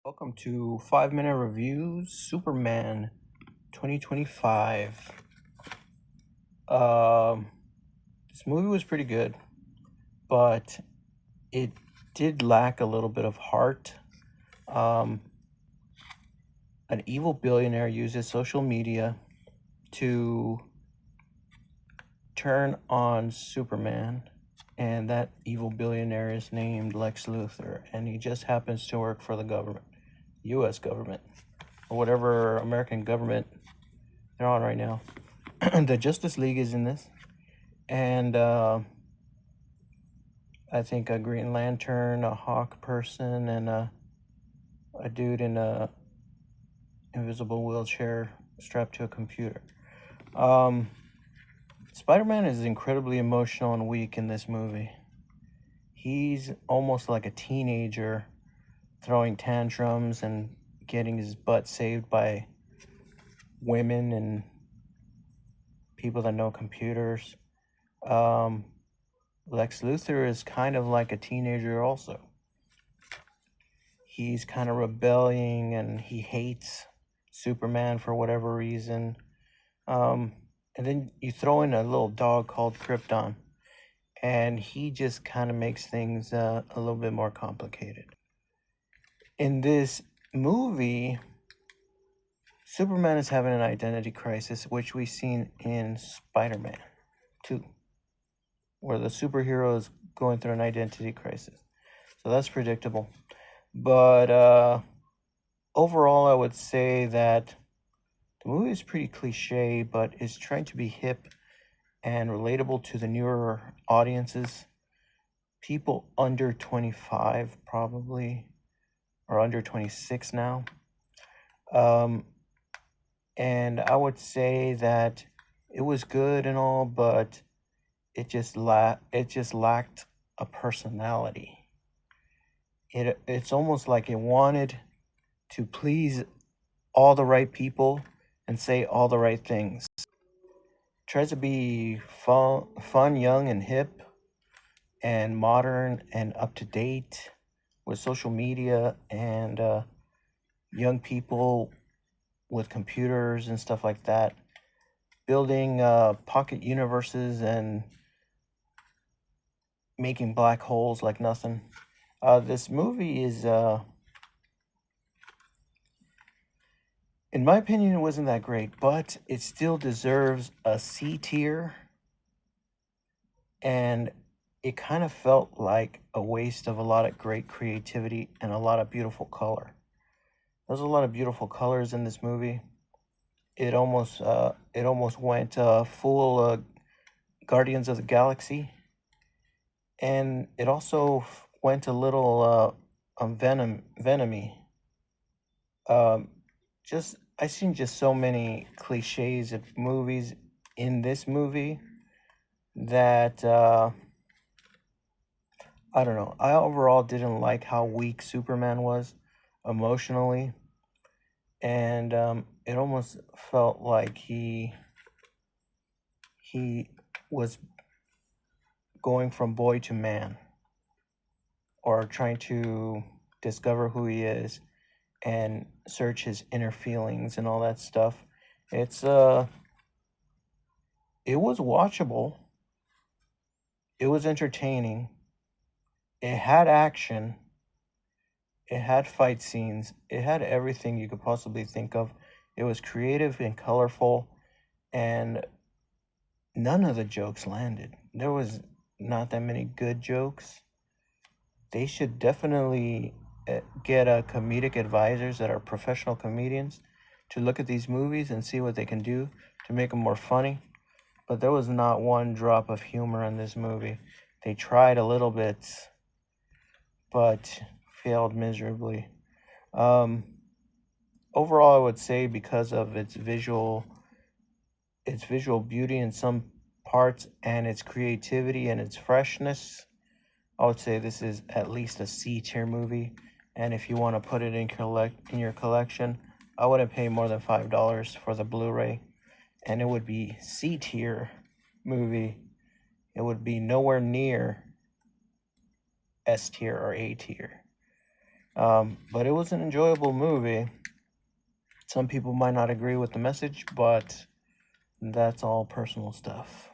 Welcome to 5 Minute Reviews Superman 2025. Um, this movie was pretty good, but it did lack a little bit of heart. Um, an evil billionaire uses social media to turn on Superman, and that evil billionaire is named Lex Luthor, and he just happens to work for the government, U.S. government, or whatever American government they're on right now. The Justice League is in this, and I think a Green Lantern, a Hawk person, and a dude in a invisible wheelchair strapped to a computer. Um, Spider-Man is incredibly emotional and weak in this movie. He's almost like a teenager throwing tantrums and getting his butt saved by women and people that know computers. Um, Lex Luthor is kind of like a teenager also. He's kind of rebelling and he hates Superman for whatever reason. Um, and then you throw in a little dog called Krypton, and he just kind of makes things a little bit more complicated. In this movie, Superman is having an identity crisis, which we've seen in Spider-Man 2, where the superhero is going through an identity crisis. So that's predictable. But overall, I would say that the movie is pretty cliche, but is trying to be hip and relatable to the newer audiences. People under 25, probably, or under 26 now. Um, and I would say that it was good and all, but it just lacked a personality. It's almost like it wanted to please all the right people and say all the right things. Tries to be fun, young, and hip, and modern and up to date with social media and young people with computers and stuff like that, building pocket universes and making black holes like nothing. This movie is, in my opinion, it wasn't that great, but it still deserves a C tier, and it kind of felt like a waste of a lot of great creativity and a lot of beautiful color. There's a lot of beautiful colors in this movie. It almost went full Guardians of the Galaxy, and it also went a little venomy. Um, just I seen just so many cliches of movies in this movie that I don't know. I overall didn't like how weak Superman was emotionally, and it almost felt like he was going from boy to man, or trying to discover who he is and search his inner feelings and all that stuff. It's it was watchable. It was entertaining. It had action. It had fight scenes. It had everything you could possibly think of. It was creative and colorful, and none of the jokes landed. There was not that many good jokes. They should definitely get comedic advisors that are professional comedians to look at these movies and see what they can do to make them more funny. But there was not one drop of humor in this movie. They tried a little bit, but failed miserably. Um, Overall, I would say because of its visual beauty in some parts, and its creativity and its freshness, I would say this is at least a C tier movie. And if you want to put it in your collection, I wouldn't pay more than $5 for the Blu-ray, and it would be C tier movie. It would be nowhere near S tier or A tier. But it was an enjoyable movie. Some people might not agree with the message, but that's all personal stuff.